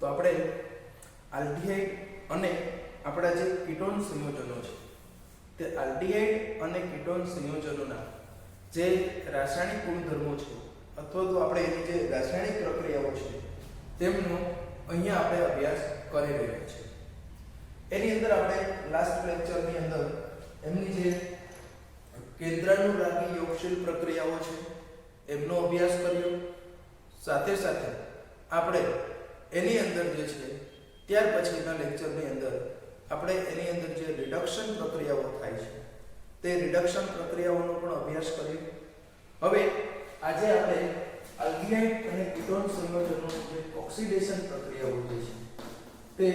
તો આપણે આલ્ડીહાઇડ અને આપણા જે કીટોન સંયોજનો છે તે આલ્ડીહાઇડ અને કીટોન સંયોજનોના જે રાસાયણિક ગુણધર્મો છે અથવા તો આપણે એની જે રાસાયણિક પ્રક્રિયાઓ છે તેમનો અહીંયા આપણે અભ્યાસ કરી રહ્યા છીએ. એની અંદર આપણે લાસ્ટ લેક્ચરની અંદર એમની જે કેન્દ્રાનુરાગી યોગશીલ પ્રક્રિયાઓ છે એમનો અભ્યાસ કર્યો. સાથે સાથે આપણે એની અંદર જે છે ત્યાર પછીના લેક્ચરની અંદર આપણે એની અંદર જે રિડક્શન પ્રક્રિયાઓ થાય છે તે રિડક્શન પ્રક્રિયાઓનો પણ અભ્યાસ કર્યો. હવે આજે આપણે આલ્ડીહાઇડ અને કીટોન સંયોજનોની જે ઓક્સિડેશન પ્રક્રિયાઓ જે છે તે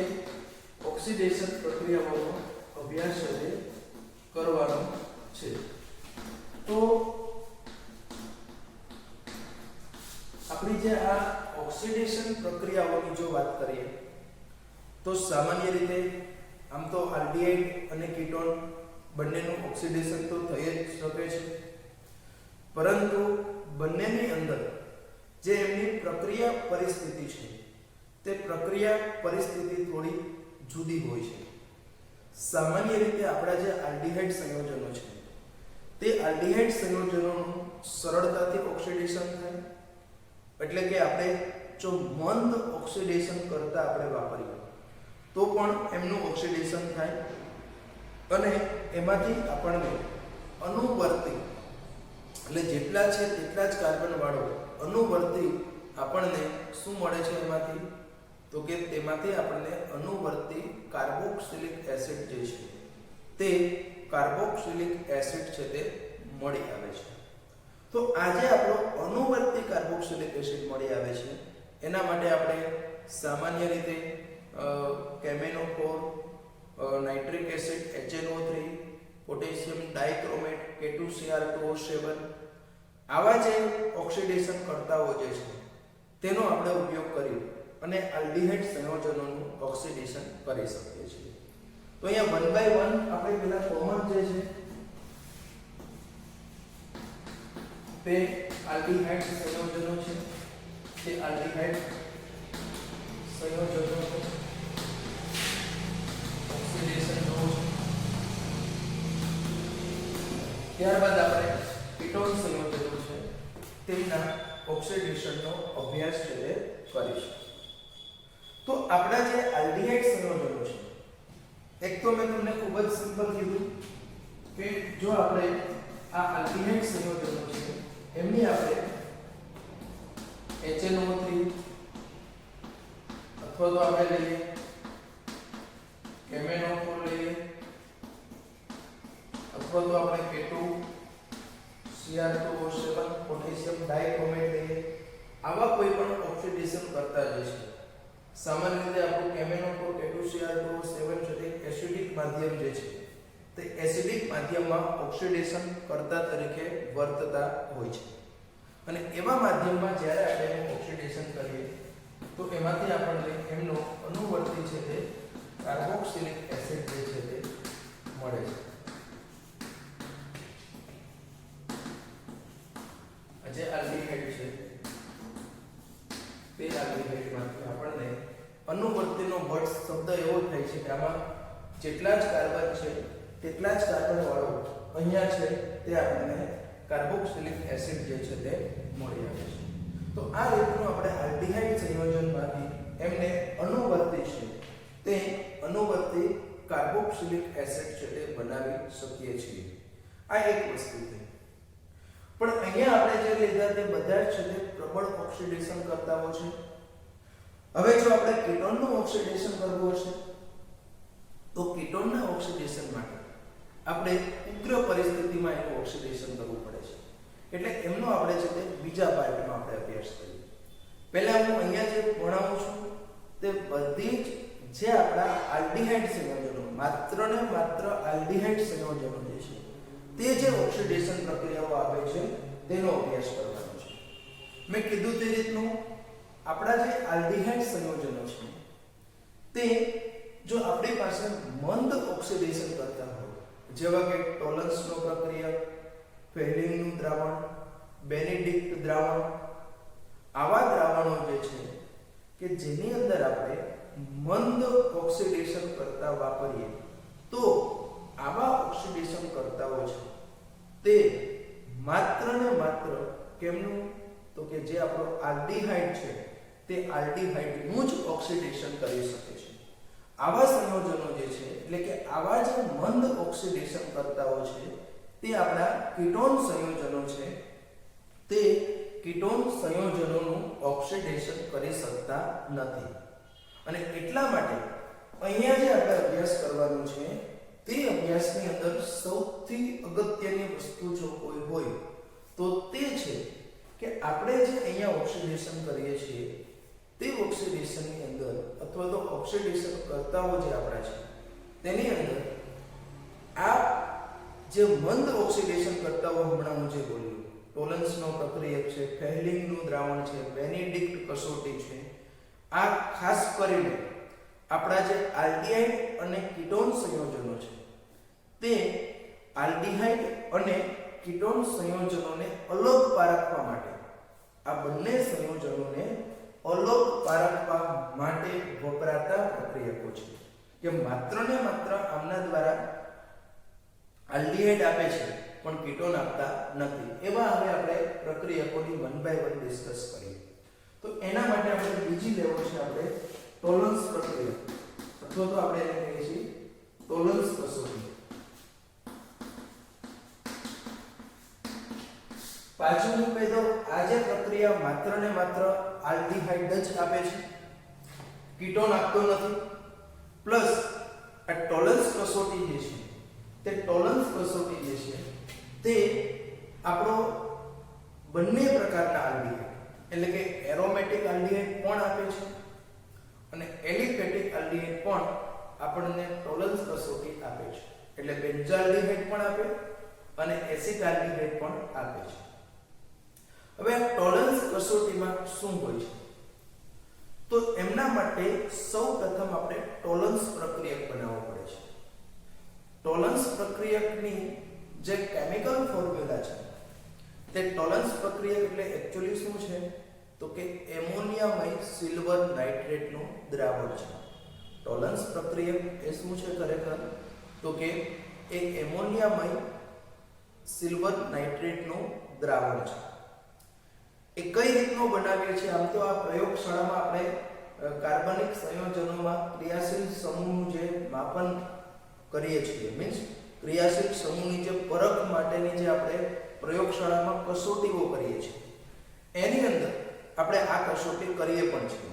ઓક્સિડેશન પ્રક્રિયાઓનો અભ્યાસ આજે કરવાનો છે. તો આપણી જે આ ઓક્સિડેશન પ્રક્રિયાઓની જો વાત કરીએ તો સામાન્ય રીતે આમ તો આલ્ડીહાઇડ અને કીટોન બંનેનું ઓક્સિડેશન તો થઈ જ શકે છે, પરંતુ બંનેની અંદર જે એમની પ્રક્રિયા પરિસ્થિતિ છે તે પ્રક્રિયા પરિસ્થિતિ થોડી જુદી હોય છે. સામાન્ય રીતે આપણા જે આલ્ડીહાઇડ સંયોજનો છે તે આલ્ડીહાઇડ સંયોજનોનું સરળતાથી ઓક્સિડેશન થાય, એટલે કે આપણે જો મંદ ઓક્સિડેશન કરતા આપણે વાપરીએ તો પણ એમનું ઓક્સિડેશન થાય અને એમાંથી આપણને અનુવર્તી એટલે જેટલા છે તેટલા જ કાર્બન વાળો અનુવર્તી આપણને શું મળે છે એમાંથી, તો કે તેમાંથી આપણને અનુવર્તી કાર્બોક્સિલિક એસિડ જે છે તે કાર્બોક્સિલિક એસિડ છે તે મળી આવે છે. તો આજે આપણો અનુવર્તી કાર્બોક્સિલિક એસિડ મળી આવે છે એના માટે આપણે સામાન્ય રીતે કેમેનોફોર, nitric acid HNO3, potassium dichromate K2Cr2O7 આવા જે ઓક્સિડેશન કરતાઓ જે છે તેનો આપણે ઉપયોગ કરી અને આલ્ડીહાઇડ સંયોજનોનું ઓક્સિડેશન કરી શકીએ છીએ. તો અહીંયા 1 by 1 આપણે પેલા કોમન જે છે તે આલ્ડીહાઇડ સંયોજનો છે તે આલ્ડીહાઇડ સંયોજનો ઓક્સિડેશન નો છે. ત્યારબાદ આપણે કીટોન સંયોજનો છે તેમના ઓક્સિડેશનનો અભ્યાસ છે તે કરીશું. તો આપણા જે આલ્ડીહાઇડ સંયોજનો છે, એક તો મેં તમને ખૂબ જ સિમ્પલ કીધું કે જો આપણે આ આલ્ડીહાઇડ સંયોજનો છે એમની આપણે HNO3 અથવા તો આપણે લઈએ કેમેનોફોર લઈએ અથવા તો આપણે K2Cr2O7 પોટેશિયમ ડાઇક્રોમેટ લઈએ. આવા કોઈ પણ ઓક્સિડેશન કરતા જે છે સામાન્ય રીતે આપણું કેમેનોફોર K2Cr2O7 છે તે એસિડિક માધ્યમ જે છે તે એસિડિક માધ્યમમાં ઓક્સિડેશન કરતા તરીકે વર્તતા હોય છે અને એવા માધ્યમમાં જ્યારે આપણે એનું ઓક્સિડેશન કરીએ તો એમાંથી આપણને એમનો અનુવર્તી છે તે કાર્બોક્સિલિક એસિડ જે છે તે મળે છે. જે આલ્ડીહાઇડ છે તે આલ્ડીહાઇડમાંથી આપણને અનુવર્તીનો વર્ડ શબ્દ એવો થાય છે કે આમાં જેટલા જ કાર્બન છે તેટલા જ કાર્બન વાળો અહીંયા છે તે આપણને કાર્બોક્સિલિક એસિડ જે છે તે મળી આવે છે. તો આ રીતનું આપણે આલ્ડીહાઇડ સંયોજનમાંથી એમને અનુવર્તી છે તે અનુવર્તી કાર્બોક્સિલિક એસિડ છે તે બનાવી શકીએ છીએ. આ એક વસ્તુ છે. પણ અહીંયા આપણે જે લીધા તે બધા જ છે તે પ્રબળ ઓક્સિડેશન કરતાઓ છે. હવે જો આપણે કીટોનનું ઓક્સિડેશન કરવું હશે તો કીટોનના ઓક્સિડેશન માટે આપણે ઉગ્ર પરિસ્થિતિમાં એનું ઓક્સિડેશન કરવું પડે છે. એટલે એમનો આપણે છે તે બીજા પાર્ટમાં આપણે અભ્યાસ કરીએ. પહેલા હું અહીંયા જે ભણાવું છું તે બધી જ જે આપણા આલ્ડીહાઇડ સંયોજનો માત્ર ને માત્ર આલ્ડીહાઇડ સંયોજનો જે છે તે જે ઓક્સિડેશન પ્રક્રિયાઓ આવે છે તેનો અભ્યાસ કરવાનો છે. મેં કીધું તે રીતનું આપણા જે આલ્ડીહાઇડ સંયોજનો છે તે જો આપણી પાસે મંદ ઓક્સિડેશન કરતા હોય જેવા કે ટોલન્સનો પ્રક્રિયા, ફેલિંગનું દ્રાવણ, બેનેડિક્ટ દ્રાવણ, આવા દ્રાવણો જે છે કે જેની અંદર આપણે મંદ ઓક્સિડેશન કરતા વાપરીએ તો આવા ઓક્સિડેશન કરતાઓ છે તે માત્ર ને માત્ર કેમનું, તો કે જે આપણો આલ્ડીહાઇડ છે તે આલ્ડીહાઇડનું જ ઓક્સિડેશન કરી શકે છે. આવા સંયોજનો જે છે એટલે કે આવા જે મંદ ઓક્સિડેશન કરતાઓ છે તે આપણા કીટોન સંયોજનો છે. તે કીટોન સંયોજનોનું ઓક્સિડેશન કરી શકતા નથી. અને એટલા માટે અહીંયા જે આપણે અભ્યાસ કરવાનો છે તે અભ્યાસની અંદર સૌથી અગત્યની વસ્તુ જો કોઈ હોય તો તે છે કે આપણે જે અહીંયા ઓક્સિડેશન કરીએ છીએ તે ઓક્સિડેશનની અંદર અથવા તો ઓક્સિડેશન કરતાઓ જે આપણા છે તેની અંદર આ જે મંદ ઓક્સિડેશન કરતાઓ હમણાં હું જે બોલ્યું, ટોલન્સનો પ્રક્રિયક છે, ફેહલિંગનું દ્રાવણ છે, બેનેડિક્ટ કસોટી છે, આ ખાસ કરીને આપણા જે આલ્ડીહાઇડ અને કીટોન સંયોજનો છે તે આલ્ડીહાઇડ અને કીટોન સંયોજનોને અલગ પારખવા માટે, આ બંને સંયોજનોને અલગ પારખવા માટે વપરાતા પ્રક્રિયકો છે કે માત્ર ને માત્ર આમના દ્વારા આલ્ડીહાઇડ આપે છે પણ કીટોન આપતા નથી. એવા હવે આપણે પ્રક્રિયકોની વન બાય વન ડિસ્કસ કરીએ. તો એના માટે આપણે બીજી લેવો છે આપણે ટોલન્સ પ્રક્રિયા અથવા તો આપણે એને કહીએ છીએ ટોલન્સ કસોટી. પાછું હું કહી દઉં, આ જે પ્રક્રિયા માત્ર ને માત્ર આલ્ડીહાઇડ જ આપે છે, કીટોન આપતો નથી. પ્લસ આ ટોલન્સ કસોટી જે છે તે ટોલન્સ કસોટી જે છે તે આપણો બંને પ્રકારના આલ્ડીહાઇડ એટલે કે એરોમેટિક આલ્ડીહાઇડ પણ આપે છે અને એલિફેટિક આલ્ડીહાઇડ પણ આપણને ટોલન્સ કસોટી આપે છે. એટલે બેન્ઝાલ્ડીહાઇડ પણ આપે અને એસિટાલ્ડીહાઇડ પણ આપે છે. હવે આ ટોલન્સ કસોટીમાં શું હોય છે? તો એમના માટે સૌપ્રથમ આપણે ટોલન્સ પ્રક્રિયક બનાવવો પડે છે. ટોલન્સ પ્રક્રિયકની જે કેમિકલ ફોર્મ્યુલા છે તે ટોલન્સ પ્રક્રિયક એટલે એક્ચ્યુઅલી શું છે? તો કે એમોનિયામય સિલ્વર નાઇટ્રેટનું દ્રાવણ છે. ટોલન્સ પ્રક્રિયક એ શું છે ખરેખર? તો કે એ એમોનિયામય સિલ્વર નાઇટ્રેટનું દ્રાવણ છે. એ કઈ રીતનું બનાવીએ છીએ? આમ તો આ પ્રયોગશાળામાં આપણે કાર્બનિક સંયોજનોમાં ક્રિયાશીલ સમૂહનું જે માપન કરીએ છીએ, મીન્સ ક્રિયાશીલ સમૂહની જે પરખ માટેની જે આપણે પ્રયોગશાળામાં કસોટીઓ કરીએ છીએ એની અંદર આપણે આ કસોટી કરીએ પણ છીએ.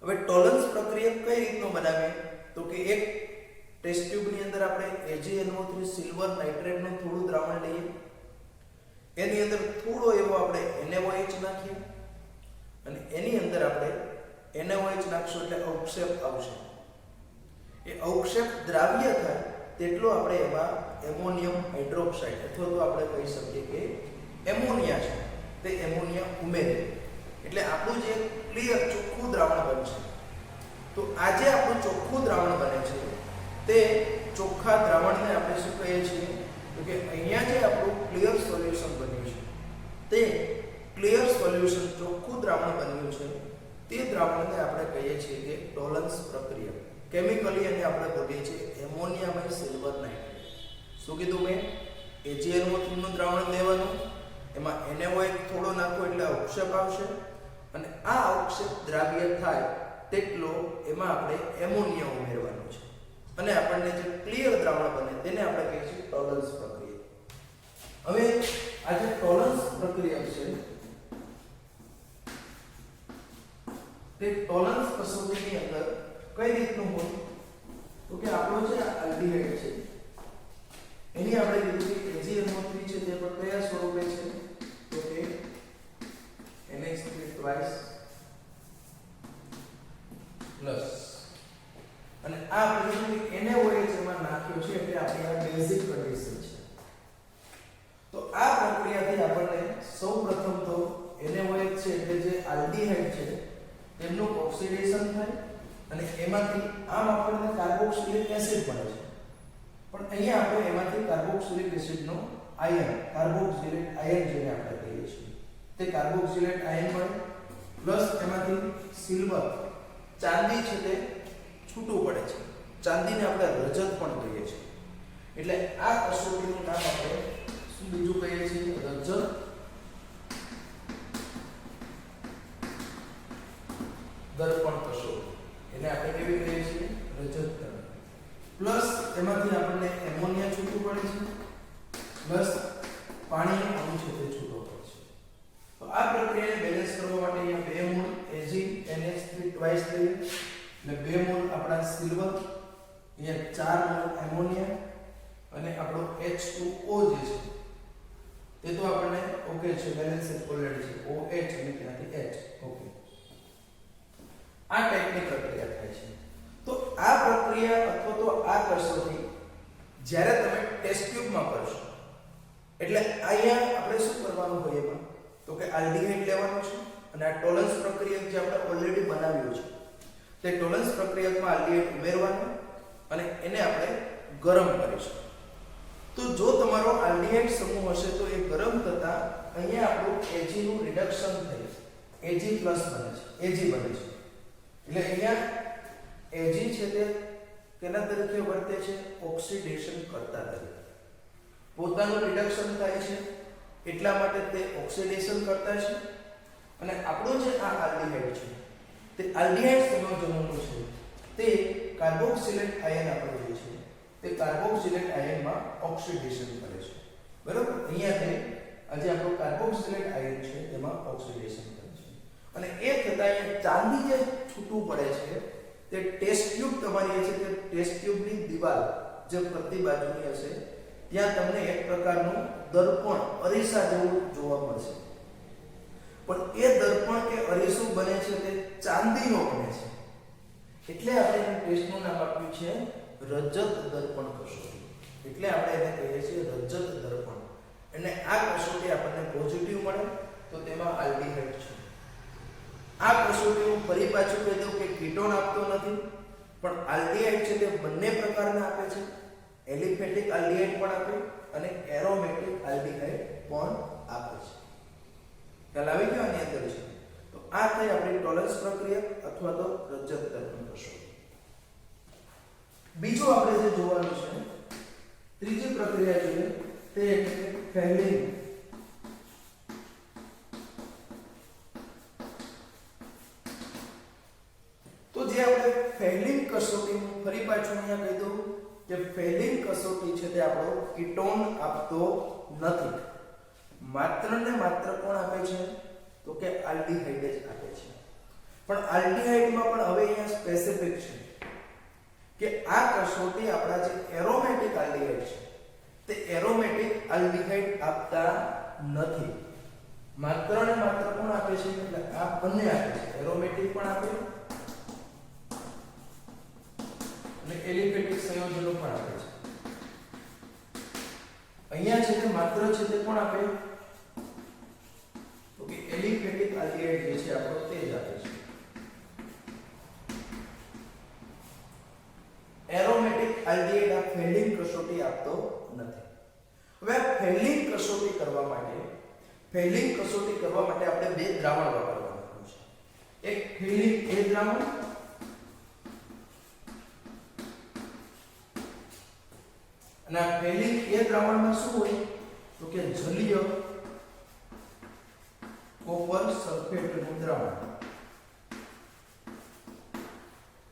હવે ટોલન્સ પ્રક્રિયા કઈ રીતનું બનાવીએ? તો કે એક ટેસ્ટ ટ્યુબની અંદર આપણે AgNO3 સિલ્વર નાઇટ્રેટનું થોડું દ્રાવણ લઈએ, એની અંદર થોડો એવો આપણે NaOH નાખીએ અને એની અંદર આપણે NaOH નાખશું એટલે અવક્ષેપ આવશે. એ અવક્ષેપ દ્રાવ્ય થાય તેટલો આપણે એમાં એમોનિયમ હાઇડ્રોક્સાઇડ અથવા તો આપણે કહી શકીએ કે એમોનિયા છે તે એમોનિયા ઉમેરીએ એટલે આપણું જે ક્લિયર ચોખ્ખું દ્રાવણ બનશે. તો આ જે આપણું ચોખ્ખું દ્રાવણ બને છે તે ચોખ્ખા દ્રાવણને આપણે શું કહીએ છીએ? તો કે અહીંયા જે આપણું ક્લિયર સોલ્યુશન બન્યું છે તે ક્લિયર સોલ્યુશન ચોખ્ખું દ્રાવણ બન્યું છે તે દ્રાવણને આપણે કહીએ છીએ કે ટોલન્સ પ્રક્રિયા. કેમિકલી એને આપણે બોલીએ છીએ એમોનિયામય સિલ્વર નાઇટ્રેટ. શું કીધું મેં? AgNO3 નું દ્રાવણ લેવાનું, એમાં NaOH થોડો નાખો એટલે અવક્ષેપ આવશે અને આ અવક્ષેપ દ્રાવ્ય થાય તેટલો એમાં આપણે એમોનિયા ઉમેરવાનું છે અને આપણને જે ક્લિયર દ્રાવણ બને તેને આપણે કહીએ છીએ ટોલન્સ પ્રક્રિયા. હવે આ જે ટોલન્સ પ્રક્રિયા છે તે ટોલન્સ કસોટીની અંદર કઈ રીતનું હોય? તો કે આપણો જે આલ્ડીહાઇડ છે એની આપણે કીધું કે AgNO3 છે તે પણ કયા સ્વરૂપે છે? તો કે NH3 ટ્વાઇસ પ્લસ અને આ પછી NaOH એમાં નાખ્યો છે એટલે આપણી આ બેઝિક કન્ડિશન છે. તો આ પ્રક્રિયાથી આપણને સૌપ્રથમ તો NaOH છે એટલે જે આલ્ડીહાઇડ છે તેમનું ઓક્સિડેશન થાય અને એમાંથી આમ આપણને કાર્બોક્સિલિક એસિડ મળે છે પણ અહીંયા આપણે એમાંથી કાર્બોક્સિલિક એસિડનો આયન, કાર્બોક્સિલેટ આયન જેને આપણે કહીએ છીએ તે કાર્બોક્સિલેટ આયન મળે. પ્લસ એમાંથી સિલ્વર ચાંદી છે તે છૂટું પડે છે. ચાંદીને આપણે રજત પણ કહીએ છીએ. એટલે આ કસોટીનું નામ આપણે શું બીજું કહીએ છીએ? રજત દર્પણ કસોટી. એને આપણે કેવી કહીએ છીએ? રજત દર્પણ. પ્લસ એમાંથી આપણને એમોનિયા છૂટું પડે છે, પ્લસ પાણીનો અણુ છે તે છૂટો પડે છે. તો આ પ્રક્રિયાને બેલેન્સ કરવા માટે અહીંયા 2 મોલ AgNH3 ટ્વાઇસ લઈએ એટલે 2 મોલ આપણા સિલ્વર, અહીંયા 4 મોલ એમોનિયા અને આપણો H2O જે છે તે તો આપણને ઓકે છે, બેલેન્સ ઓલરેડી છે, OH અને ત્યાંથી H. ઓકે, આ ટાઈપની પ્રક્રિયા થાય છે. તો આ પ્રક્રિયા અથવા તો આ કસોટી જ્યારે તમે ટેસ્ટ ટ્યુબમાં કરશો એટલે અહીંયા આપણે શું કરવાનું હોય એમાં તો કે આલ્ડીહાઇડ લેવાનું છે અને આ ટોલન્સ પ્રક્રિયક જે આપણે ઓલરેડી બનાવ્યું છે તે ટોલન્સ પ્રક્રિયકમાં આલ્ડીહાઇડ ઉમેરવાનું અને એને આપણે ગરમ કરીશું. તો જો તમારો આલ્ડીહાઇડ સમૂહ હશે તો એ ગરમ થતા અહીંયા આપણું Ag નું રિડક્શન થઈ Ag+ બને છે, Ag બને છે. એટલે અહીંયા Ag છે તે કેના તરીકે વર્તે છે? ઓક્સિડેશન કરતા તરીકે. પોતાનું રિડક્શન થાય છે એટલા માટે તે ઓક્સિડેશન કરતા છે અને આપણું જે આ આલ્ડીહાઇડ છે તે આલ્ડીહાઇડ સંયોજનોનું છે તે કાર્બોક્સિલેટ આયન આપણે જે છે તે કાર્બોક્સિલેટ આયનમાં ઓક્સિડેશન કરે છે. બરાબર? અહીંયા તે આજે આપણો કાર્બોક્સિલેટ આયન છે તેમાં ઓક્સિડેશન કરે છે અને એ થતા અહીંયા ચાંદી જે છૂટું પડે છે તે ટેસ્ટ ટ્યુબ તમારી છે તે ટેસ્ટ ટ્યુબની દિવાલ જે પ્રતિ બાજુની હશે ત્યાં તમને એક પ્રકારનું દર્પણ અરીસા જેવું જોવા મળશે. પણ એ દર્પણ કે અરીસું બને છે તે ચાંદીનો બને છે. એટલે આપણે એ ટેસ્ટનું નામ આપ્યું છે રજત દર્પણ કસોટી. એટલે આપણે એને કહીએ છીએ રજત દર્પણ. અને આ કસોટી આપણને પોઝિટિવ મળે તો તેમાં આલ્ડીહાઇડ છે. આ કસોટી હું ફરી પાછું કહી દઉં કે કીટોન આપતો નથી પણ આલ્ડીહાઇડ છે તે બંને પ્રકારના આપે છે. એલિફેટિક આલ્ડીહાઇડ પણ આપે અને એરોમેટિક આલ્ડીહાઇડ પણ આપે છે. ખ્યાલ આવી ગયો આની અંદર છે. તો આ થઈ આપણી ટોલન્સ પ્રક્રિયા અથવા તો રજત દર્પણ કસોટી. બીજું આપણે જે જોવાનું છે ત્રીજી પ્રક્રિયા જોઈએ તે એટલે ફેલિંગ. તો જે આપણે ફેલિંગ કસોટી ફરી પાછું અહીંયા કહી દઉં કે ફેલિંગ કસોટી છે તે આપણો કીટોન આપતો નથી. માત્ર ને માત્ર કોણ આપે છે તો કે આલ્ડીહાઇડ જ આપે છે. પણ આલ્ડીહાઇડમાં પણ હવે અહીંયા સ્પેસિફિક છે કે આ કસોટી આપણા જે એરોમેટિક આલ્ડીહાઇડ છે તે એરોમેટિક આલ્ડીહાઇડ આપતા નથી. માત્ર ને માત્ર કોણ આપે છે એટલે આ બંને આપે છે, એરોમેટિક પણ આપે અને એલિફેટિક સંયોજનો પણ આપે છે. અહીંયા છે તે માત્ર છે તે કોણ આપે તો કે એલિફેટિક આલ્ડીહાઇડ જે છે આપણો તે જ આપે છે. એરોમેટિક આલ્ડીહાઇડ આ ફેલિંગ કસોટી આપતો નથી. હવે ફેલિંગ કસોટી કરવા માટે આપણે બે દ્રાવણ વાપરવાના છે. એક ફેલિંગ A દ્રાવણ અને આ ફેલિંગ A દ્રાવણમાં શું હોય તો કે જલીય કોપર સલ્ફેટનું દ્રાવણ.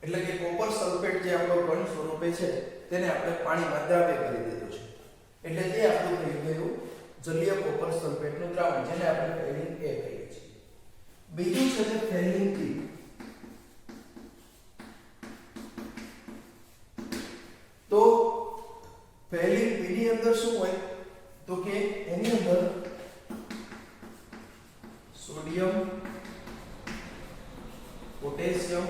એટલે કે કોપર સલ્ફેટ જે આપણો ઘન સ્વરૂપે છે તેને આપણે પાણીમાં દ્રાવ્ય કરી દીધું છે. એટલે તે આપણું થઈ ગયું જલીય કોપર સલ્ફેટનું દ્રાવણ જેને આપણે ફેલિંગ A કહીએ છીએ. બીજું છે તે ફેલિંગ B. તો ફેલિંગ B ની અંદર શું હોય તો કે એની અંદર સોડિયમ, પોટેશિયમ,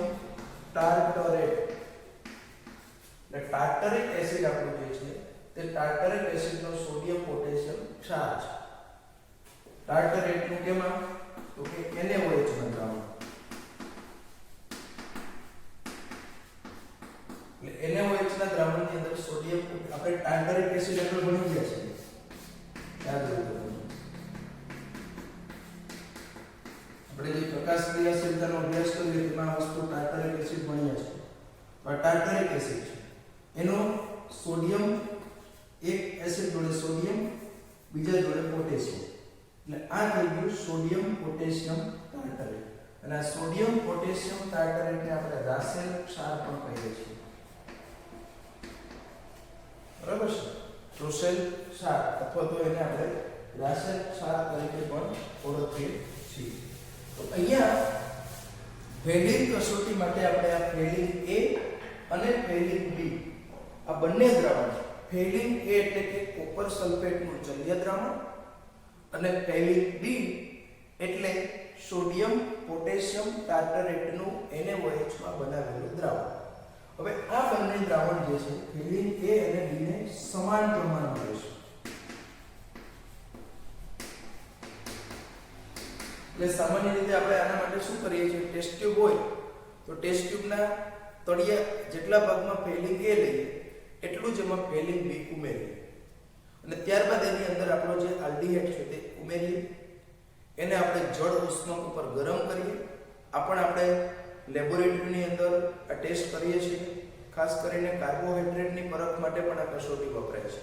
ટાર્ટરેટ એટલે ટાર્ટરિક એસિડ આપણું જે છે તે ટાર્ટરિક એસિડનો સોડિયમ પોટેશિયમ ક્ષાર છે. ટાર્ટરેટનું કેમાં તો કે NaOH નું દ્રાવણ. એટલે NaOH ના દ્રાવણની અંદર સોડિયમ આપણે ટાર્ટરિક એસિડ આગળ ભણી ગયા છે યાદ રાખજો. આપણે જે પ્રકાશ પ્રકાશ ક્રિયાશીલતાનો અભ્યાસ કરીએ તેમાં આ વસ્તુ ટાર્ટરિક એસિડ ભણ્યા છે. આ ટાર્ટરિક એસિડ છે એનો સોડિયમ એક એસિડ જોડે સોડિયમ બીજા જોડે પોટેશિયમ એટલે આ થઈ ગયું સોડિયમ પોટેશિયમ ટાર્ટરેટ. અને આ સોડિયમ પોટેશિયમ ટાર્ટરેટને આપણે રાસાયણિક ક્ષાર પણ કહીએ છીએ. બરાબર છે? રોસેલ ક્ષાર અથવા તો એને આપણે રાસાયણિક ક્ષાર તરીકે પણ ઓળખીએ છીએ. તો અહીંયા ફેલિંગ કસોટી માટે આપણે આ ફેલિંગ A અને ફેલિંગ B આ બંને દ્રાવણ, ફેલિંગ A એટલે કે કોપર સલ્ફેટનું જલીય દ્રાવણ અને ફેલિંગ B એટલે સોડિયમ પોટેશિયમ ટાર્ટરેટનું NaOH માં બનાવેલું દ્રાવણ. હવે આ બંને દ્રાવણ જે છે ફેલિંગ A અને B ને સમાન પ્રમાણમાં લેશે. એટલે સામાન્ય રીતે આપણે આના માટે શું કરીએ છીએ, ટેસ્ટ ટ્યુબ હોય તો ટેસ્ટ ટ્યુબના તળિયા જેટલા ભાગમાં ફેલિંગ A લઈએ એટલું જ એમાં ફેલિંગ B ઉમેરીએ અને ત્યારબાદ એની અંદર આપણો જે આલ્ડીહાઇડ છે તે ઉમેરીએ. એને આપણે જળ ઉષ્ણક ઉપર ગરમ કરીએ. આપણે લેબોરેટરીની અંદર આ ટેસ્ટ કરીએ છીએ. ખાસ કરીને કાર્બોહાઈડ્રેટની પરખ માટે પણ આ કસોટી વપરાય છે.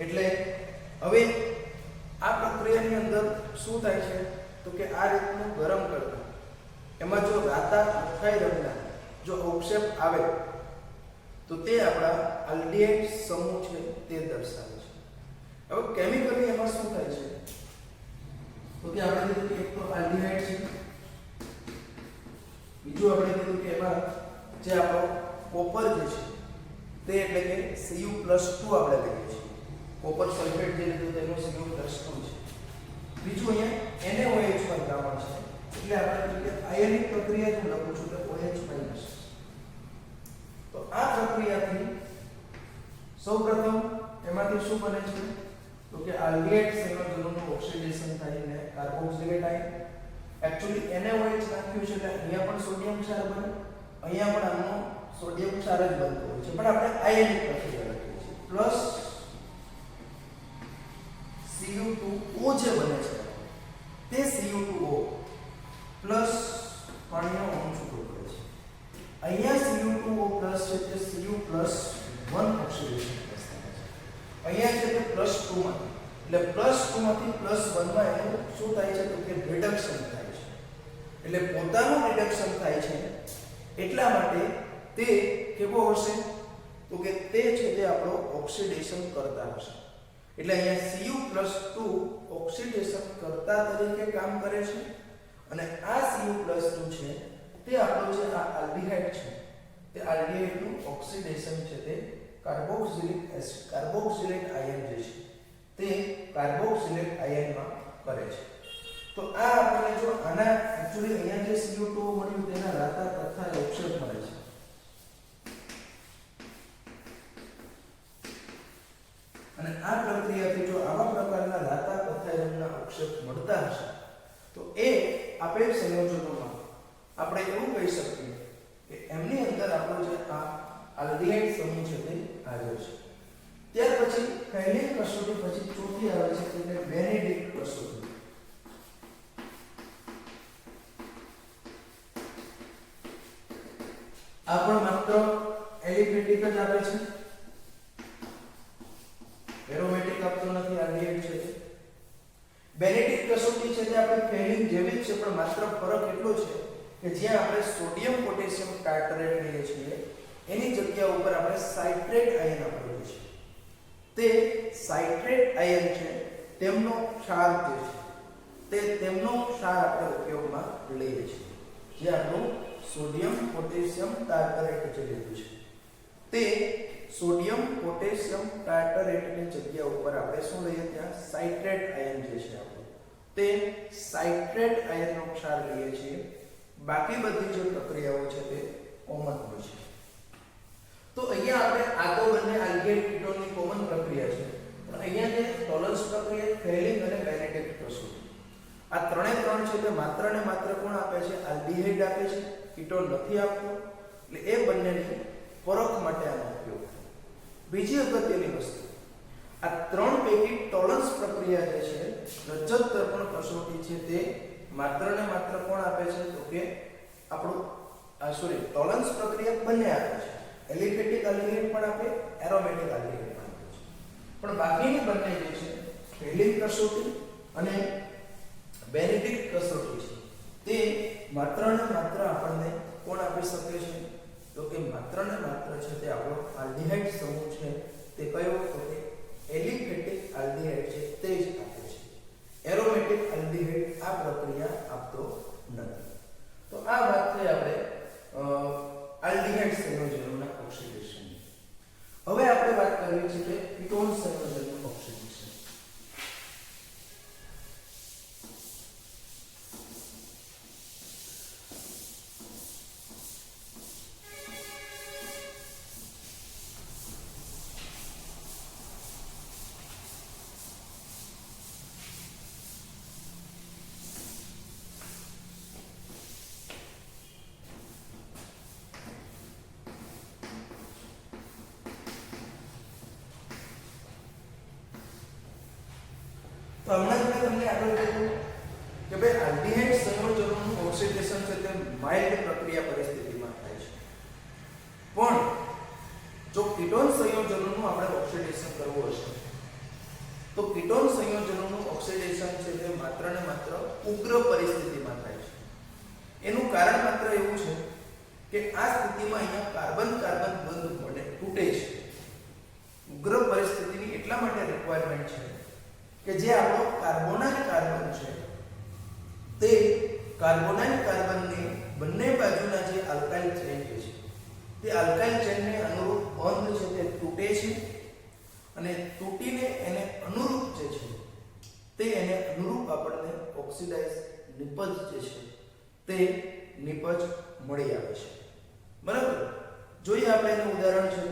એટલે હવે આ પ્રક્રિયાની અંદર શું થાય છે તો કે આ રીતનું ગરમ કરતા એમાં જો રાતા અથાઈ રંગના જો અવક્ષેપ આવે તો તે આપણા આલ્ડીહાઇડ સમૂહ છે તે દર્શાવે છે. હવે કેમિકલી એમાં શું થાય છે તો કે આપણે કીધું કે એક તો આલ્ડીહાઇડ છે, બીજું આપણે કીધું કે એમાં જે આપણો કોપર જે છે તે એટલે કે Cu+2 આપણે લઈએ છીએ. કોપર સલ્ફેટ જે લીધું તેનો Cu+2 છે. બીજું અહીંયા NaOH પર દ્રાવણ છે એટલે આપણે કીધું કે આયનિક પ્રક્રિયા જો લખું છું તો OH-. તો આ પ્રક્રિયાથી સૌપ્રથમ એમાંથી શું બને છે તો કે આલ્ડીહાઇડ સંયોજનોનું ઓક્સિડેશન થઈને કાર્બોક્સિલેટ આયન. એક્ચ્યુઅલી NaOH નાખ્યું છે એટલે અહીંયા પણ સોડિયમ ક્ષાર બને, અહીંયા પણ આનો સોડિયમ ક્ષાર જ બનતો હોય છે પણ આપણે આયનિક પ્રક્રિયા લખીએ છીએ. પ્લસ Cu2O જે બને છે તે Cu2O પ્લસ પાણીનો અણુ છૂટો પડે છે. અહીંયા Cu2O પ્લસ છે તે Cu+1 ઓક્સિડેશન પ્લસ થાય છે. અહીંયા છે તે +2 માં એટલે +2 માંથી +1 માં એનું શું થાય છે તો કે રિડક્શન થાય છે. એટલે પોતાનું રિડક્શન થાય છે એટલા માટે તે કેવો હશે તો કે તે છે તે આપણો ઓક્સિડેશન કરતા હશે. એટલે અહીંયા Cu+2 ઓક્સિડેશન કરતા તરીકે કામ કરે છે અને આ Cu+2 છે તે આપણો જે આ આલ્ડીહાઇડ છે તે આલ્ડીહાઇડનું ઓક્સિડેશન છે તે કાર્બોક્સિલેટ આયન જે છે તે કાર્બોક્સિલેટ આયનમાં કરે છે. તો આ આપણે જો આના એક્ચ્યુઅલી અહીંયા જે Cu2 મળ્યું તેના રાતા તથા અવક્ષેપ મળે છે. અને આ પ્રક્રિયાથી જો આવા પ્રકારના રાતા તથા રંગના અવક્ષેપ મળતા હશે તો એ આપેલ સંયોજનોમાં આપણે એવું કહી શકીએ કે એમની અંદર આપણો જે આ આલ્ડીહાઇડ સમૂહ છે તે હાજર છે. ત્યાર પછી પહેલી કસોટી પછી ચોથી આવે છે એટલે બેનેડિક્ટ કસોટી. આ પણ માત્ર એલિમેન્ટિક જ આપે છે, એરોમેટિક આપતો નથી. આલ્ડીહાઇડ છે બેનેડિક્ટ કસોટી છે તે આપણે ફેલિંગ જેવી જ છે પણ માત્ર ફરક એટલો છે કે જ્યાં આપણે સોડિયમ પોટેશિયમ ટાર્ટરેટ લઈએ છીએ એની જગ્યા ઉપર આપણે સાઇટ્રેટ આયન આપીએ છીએ. તે સાઇટ્રેટ આયન છે તેમનો ક્ષાર જે છે તે તેમનો ક્ષાર આપણે ઉપયોગમાં લઈએ છીએ. જે આપણું સોડિયમ પોટેશિયમ ટાર્ટરેટ જે લીધું છે તે સોડિયમ પોટેશિયમ ટાર્ટરેટની જગ્યા ઉપર આપણે શું લઈએ ત્યાં સાઇટ્રેટ આયન જે છે આપણું તે સાઇટ્રેટ આયનનો ક્ષાર લઈએ છીએ. બાકી બધી જે પ્રક્રિયાઓ છે તે કોમન હોય છે. તો અહીંયા આપણે આ તો બંને આલ્ડીહાઇડ કીટોનની કોમન પ્રક્રિયા છે પણ અહીંયા જે ટોલન્સ પ્રક્રિયા ફેલિંગ અને બેનેડિક્ટ કસોટી આ ત્રણે ત્રણ છે તે માત્ર ને માત્ર કોણ આપે છે આલ્ડીહાઇડ આપે છે, કીટોન નથી આપતો. એટલે એ બંનેની પરખ માટે આનો ઉપયોગ થાય. બીજી અગત્યની વસ્તુ આ ત્રણ પૈકી ટોલન્સ પ્રક્રિયા જે છે રજત દર્પણ કસોટી છે તે માત્ર ને માત્ર કોણ આપે છે તો કે આપણું ટોલન્સ પ્રક્રિયા બંને આપે છે. એલિફેટિક આલ્ડિહાઇડ પણ આપે, એરોમેટિક આલ્ડિહાઇડ પણ આપે છે. પણ બાકીની બંને જે છે હેલિન કસોટી અને બેનેડિક્ટ કસોટી છે તે માત્ર ને માત્ર આપણને કોણ આપી શકે છે તો કે માત્ર ને માત્ર છે તે આપણો આલ્ડિહાઇડ સમૂહ છે તે કયો તો કે એલિફેટિક આલ્ડિહાઇડ છે તે જ આપે છે. એરોમેટિક આલ્ડિહાઇડ આ પ્રક્રિયા આપતો નથી. તો આ વાત થઈ આપણે આલ્ડિહાઇડ સંયોજનોના ઓક્સિડેશન. હવે આપણે વાત કરવી છે કે કીટોન સંયોજનનું ઓક્સિડેશન. તો હમણાં જ મેં તમને આગળ કહ્યું કે ભાઈ આલ્ડિહાઇડ સંયોજનોનું ઓક્સિડેશન છે તે માઇલ્ડ પ્રક્રિયા પરિસ્થિતિમાં થાય છે. પણ જો કીટોન સંયોજનોનું આપણે ઓક્સિડેશન કરવું હશે તો કીટોન સંયોજનોનું ઓક્સિડેશન છે તે માત્ર ને માત્ર ઉગ્ર પરિસ્થિતિમાં થાય છે. એનું કારણ માત્ર એવું છે કે આ સ્થિતિમાં અહીંયા કાર્બન કાર્બન બંધ મળે તૂટે છે. ઉગ્ર પરિસ્થિતિની એટલા માટે રિક્વાયરમેન્ટ છે કે જે આપણો કાર્બોનાઇલ કાર્બન છે તે કાર્બોનાઇલ કાર્બનની બંને બાજુના જે આલ્કાઇલ ચેન છે તે આલ્કાઇલ ચેનને અનુરૂપ બંધ છે તે તૂટે છે અને તૂટીને એને અનુરૂપ જે છે તે એને અનુરૂપ આપણને ઓક્સિડાઇઝ નિપજ જે છે તે નિપજ મળી આવે છે. બરાબર. જોઈએ આપણે એનું ઉદાહરણ છે.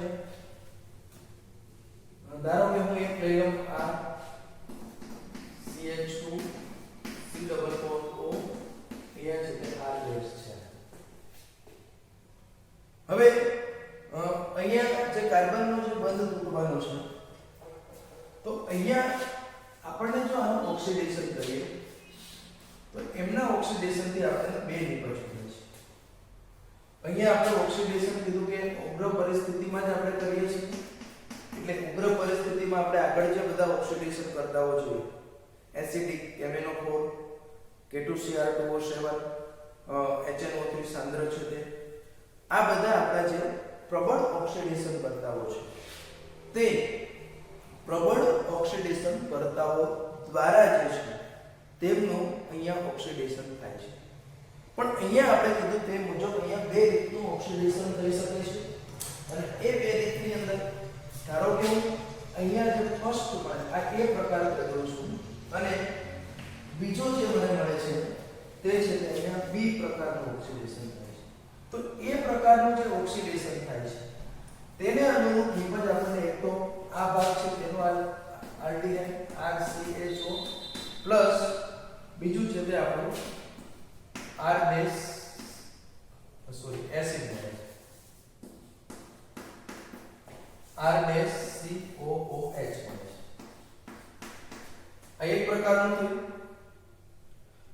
ધારો કે હું એક લઈ લઉં આ CH2 C4O અહીંયા છે તે R ગેસ છે. હવે અહીંયા જે કાર્બનનો જે બંધ તૂટવાનો છે તો અહીંયા આપણને જો આનું ઓક્સિડેશન કરીએ તો એમના ઓક્સિડેશન થી આપણને બે નિપજ મળે છે. અહીંયા આપણે ઓક્સિડેશન કીધું કે ઉગ્ર પરિસ્થિતિમાં જ આપણે કરીએ છીએ. એટલે ઉગ્ર પરિસ્થિતિમાં આપણે આગળ જે બધા ઓક્સિડેશન કરતાઓ જોઈએ એસિડિક કેમેનોફોર K2Cr2O7 HNO3 સાંદ્ર છે તે આ બધા આપણા જે પ્રબળ ઓક્સિડેશન કરતાઓ છે તે પ્રબળ ઓક્સિડેશન કરતાઓ દ્વારા જે છે તેમનું અહીંયા ઓક્સિડેશન થાય છે. પણ અહીંયા આપણે કીધું તે મુજબ અહીંયા બે રીતનું ઓક્સિડેશન થઈ શકે છે અને એ બે રીતની અંદર ધારો કે હું અહીંયા જે ફર્સ્ટ માં આ એ પ્રકાર કર્યો છું અને બીજો જે મને મળે છે તે છે કે અહીંયા બી પ્રકારનું ઓક્સિડેશન થાય છે. તો એ પ્રકારનું જે ઓક્સિડેશન થાય છે તેને અનુરૂપ નિપજ આપણને એક તો આ ભાગ છે તેનો આલ્ડિહાઇડ RCHO પ્લસ બીજું છે તે આપણું એસિડ મળે છે R-COOH મળે છે. આ એક પ્રકારનું થયું.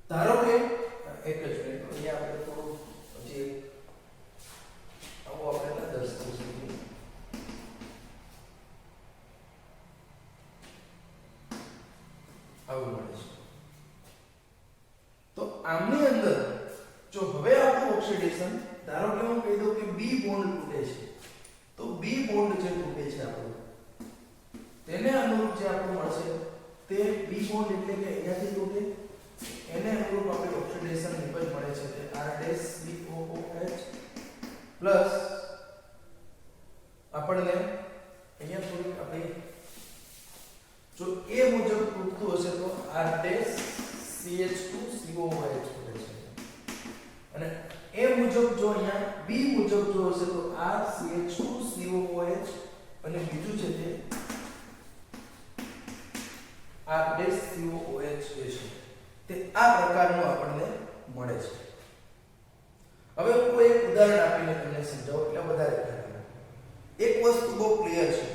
ધારો કે એક જ મિનિટ અહીંયા આપણે થોડું પછી આવું આપણે દર્શાવી શકીએ. આવું મળે છે. તો આમની અંદર જો હવે આપણું ઓક્સિડેશન ધારો કે હું કહી દઉં કે બી બોન્ડ તૂટે છે તો બી બોન્ડ જે તૂટે છે આપણું તેને અનુરૂપ જે આપણું મળશે તે બી બોન્ડ એટલે કે અહીંયાથી તૂટે એને અનુરૂપ આપણે ઓક્સિડેશન નિપજ મળે છે તે R-COOH પ્લસ આપણને અહીંયા થોડું આપણે જો એ મુજબ તૂટતું હશે તો R-CH2COOH મળે છે અને એ મુજબ જો અહીંયા બી મુજબ જો હશે તો R-CH2COOH અને બીજું છે તે R-COOH જે છે તે આ પ્રકારનું આપણને મળે છે. હવે હું કોઈ એક ઉદાહરણ આપીને તમને સમજાવું એટલે વધારે ખ્યાલ આવે. એક વસ્તુ બહુ ક્લિયર છે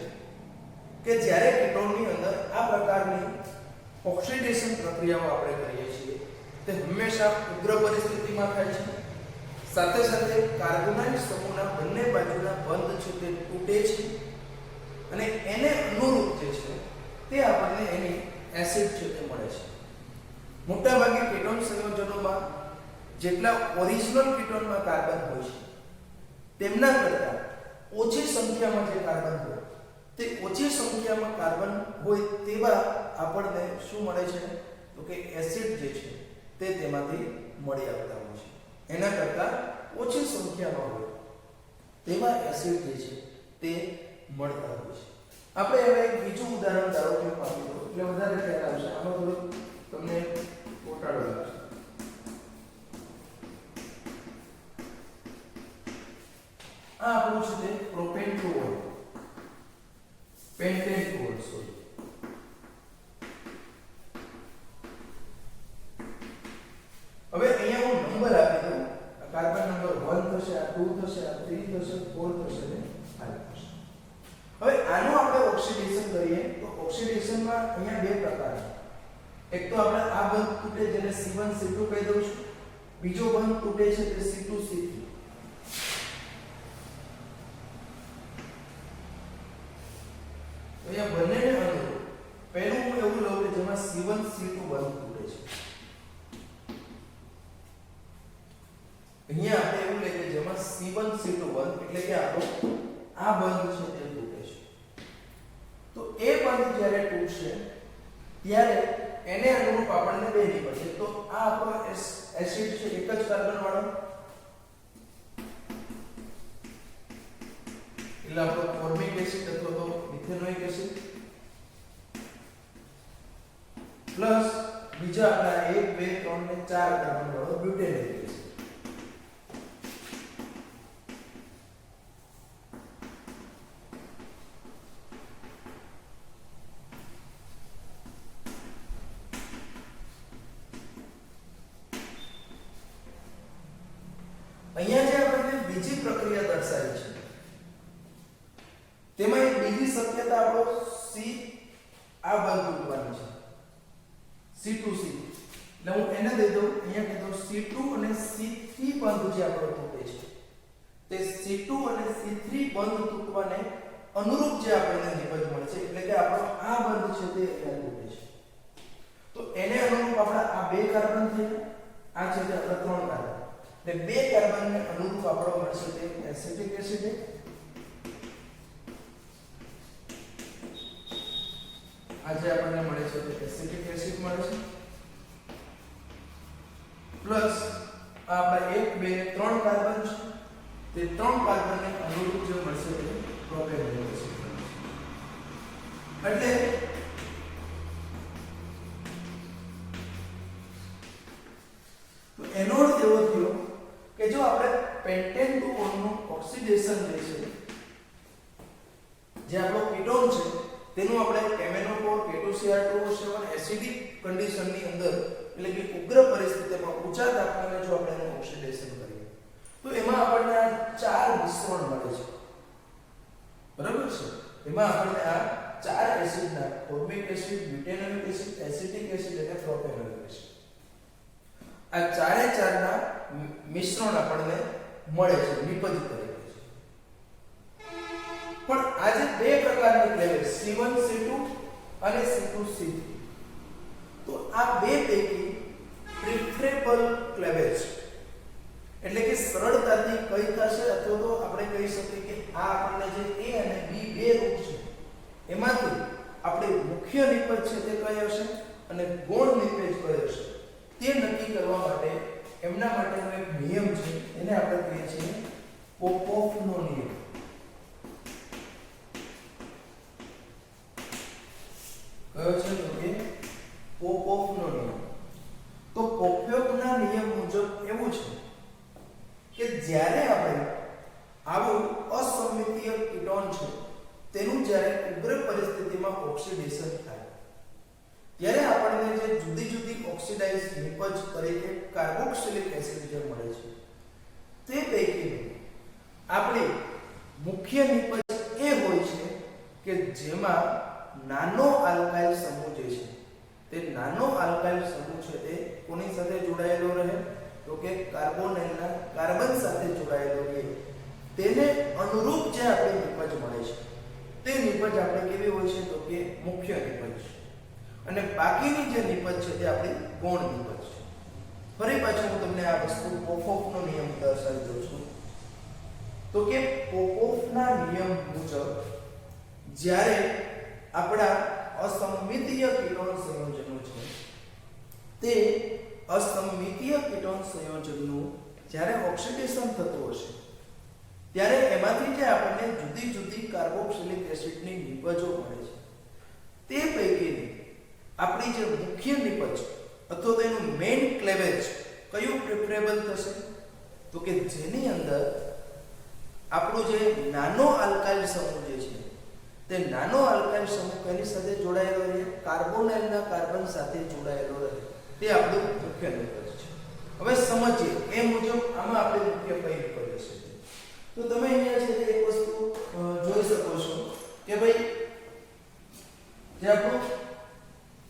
કે જ્યારે કીટોનની અંદર આ પ્રકારની ઓક્સિડેશન પ્રક્રિયાઓ આપણે કરીએ છીએ તે હંમેશા ઉગ્ર પરિસ્થિતિમાં થાય છે. સાથે સાથે કાર્બોનાઇલ સમૂહના બંને બાજુના બંધ છે તે તૂટે છે અને એને અનુરૂપ જે છે તે આપણને એની એસિડ છે તે મળે છે. મોટાભાગે કેટોન સંયોજનોમાં જેટલા ઓરિજિનલ કીટોનમાં કાર્બન હોય છે તેમના કરતાં ઓછી સંખ્યામાં જે કાર્બન હોય તે ઓછી સંખ્યામાં કાર્બન હોય તેવા આપણને શું મળે છે તો કે એસિડ જે છે તે તેમાંથી મળી આવતા હોય છે. એના કરતાં ઓછી સંખ્યામાં હોય તેવા એસિડ જે છે તે મળતા હોય છે. આપણે હવે એક બીજું ઉદાહરણ ધારો કે આપી દો એટલે વધારે ખ્યાલ આવશે. આમાં થોડું તમને ઘોટાડો લાગશે. આ આપણું છે તે પ્રોપેન્ટોલ પેન્ટેનોલ સોરી. હવે અહીંયા હું નંબર આપી દઉં. કાર્બન નંબર 1 થશે, આ 2 થશે, આ 3 થશે, 4 થશે ને 5 થશે. હવે આનું આપણે ઓક્સિડેશન કરીએ તો ઓક્સિડેશનમાં અહીંયા બે પ્રકાર છે. એક તો આપણે આ બંધ તૂટે જેને C1 C2 કહી દઉં છું. બીજો બંધ તૂટે છે તે C2 C3. અહીંયા બંનેને અનુરૂપ પહેલું હું એવું લઉં કે જેમાં C1 C2 બંધ તૂટે છે. અહીંયા આપણે એવું લઈએ કે જેમાં C1 C2 બંધ એટલે કે આપણો આ બંધ છે તે તૂટે છે. તો એ બંધ જ્યારે તૂટશે ત્યારે એને અનુરૂપ આપણને બે નીકળશે. તો આ આપણો એસિડ છે એક જ કાર્બન વાળો એટલે આપણો ફોર્મિક એસિડ અથવા તો મિથેનોઇક એસિડ પ્લસ બીજા આપણા 1 2 3 ને 4 કાર્બન વાળો બ્યુટેનિક એસિડ. અહીંયા જે આપણે બીજી પ્રક્રિયા દર્શાવી છે તેમાં એક બીજી શક્યતા આપણો C આ બંધ તૂટવાની છે C2C. એટલે હું એને દઈ દઉં અહીંયા કહી દઉં C2 અને C3 બંધ જે આપણો તૂટે છે તે C2 અને C3 બંધ તૂટવાને અનુરૂપ જે આપણને નિપજ મળે છે એટલે કે આપણો આ બંધ છે તે અહીંયા તૂટે છે. તો એને અનુરૂપ આપણા આ બે કાર્બન થયા, આ છે તે આપણા 3 કાર્બન. એટલે બે કાર્બનને અનુરૂપ આપણો મળશે તે એસિટિક એસિડ. આજે આપણને મળે છે તે એસિટિક એસિડ મળે છે પ્લસ આપણા 1 2 3 કાર્બન છે તે 3 કાર્બનને અનુરૂપ જે મળશે તે પ્રોપેનોઇક એસિડ મળશે. એટલે તો એનો અર્થ એવો થયો કે જો આપણે પેન્ટેનોલનું ઓક્સિડેશન જે આપણો કીટોન છે તેનું આપણે KMnO4 K2Cr2O7 એસિડિક કન્ડિશનની અંદર એટલે કે ઉગ્ર પરિસ્થિતિમાં ઊંચા તાપમાને જો આપણે એનું ઓક્સિડેશન કરીએ તો એમાં આપણને આ ચાર મિશ્રણ મળે છે. બરાબર છે? એમાં આપણને આ ચાર એસિડના formic acid, butanoic acid, acetic acid અને પ્રોપેનોઇક એસિડ આ ચારે ચારના મિશ્રણ આપણને મળે છે નિપજ તરીકે. પણ આ જે બે પ્રકારની ક્લેવેજ C1 C2 અને C2 C3 તો આ બે પૈકી પ્રિફરેબલ ક્લેવેજ એટલે કે સરળતાથી કઈ થશે અથવા તો આપણે કહી શકીએ કે આ આપણને જે A અને B બે રૂપ છે એમાંથી આપણે મુખ્ય નિપજ છે તે કઈ હશે અને ગૌણ નિપજ કઈ હશે તે નક્કી કરવા માટે એમના માટેનો એક નિયમ છે એને આપણે કહીએ છીએ પોપોફનો નિયમ. કયો છે તો કે પોપોફનો નિયમ. તો પોપોફના નિયમ મુજબ એવું છે કે જ્યારે આપણે આવું અસંમિતીય કીટોન છે તેનું જ્યારે ઉગ્ર પરિસ્થિતિમાં ઓક્સિડેશન થાય ત્યારે આપણને જે જુદી જુદી ઓક્સિડાઇઝ નિપજ તરીકે કાર્બોક્સિલિક એસિડ જે મળે છે તે પૈકી આપણી મુખ્ય નિપજ એ હોય છે કે જેમાં નાનો આલ્કાઇલ સમૂહ જે છે તે નાનો આલ્કાઇલ સમૂહ છે તે કોની સાથે જોડાયેલો રહે? તો કે કાર્બોનાઇલના કાર્બન સાથે જોડાયેલો રહે. તેને અનુરૂપ જે આપણે નિપજ મળે છે તે નિપજ આપણે કેવી હોય છે? તો કે મુખ્ય નિપજ. અને બાકીની જે નિપજ છે તે આપણી ગૌણ નિપજ છે. ફરી પાછું હું તમને આ વસ્તુ પોપોફનો નિયમ દર્શાવી દઉં છું. તો કે પોપોફના નિયમ મુજબ જ્યારે આપણા અસંમિતીય કીટોન સંયોજનો છે તે અસંમિતીય કીટોન સંયોજનનું જ્યારે ઓક્સિડેશન થતું હશે ત્યારે એમાંથી જે આપણને જુદી જુદી કાર્બોક્સિલિક એસિડની નિપજો મળે છે તે પૈકીની આપણી જે મુખ્ય નિપજ અથવા તો એનું મેઇન ક્લેવેજ કયું પ્રિફરેબલ થશે? તો કે જેની અંદર આપણો જે નાનો આલ્કાઇલ સમૂહ જે છે તે નાનો આલ્કાઇલ સમૂહ કેની સાથે જોડાયેલો રહે? કાર્બોનાઇલના કાર્બન સાથે જોડાયેલો રહે. તે આપણું મુખ્ય નિપજ છે. હવે સમજીએ એ મુજબ આમાં આપણે મુખ્ય કઈ નિપજ છે. તો તમે અહીંયા છે એક વસ્તુ જોઈ શકો છો કે ભાઈ જે આપણું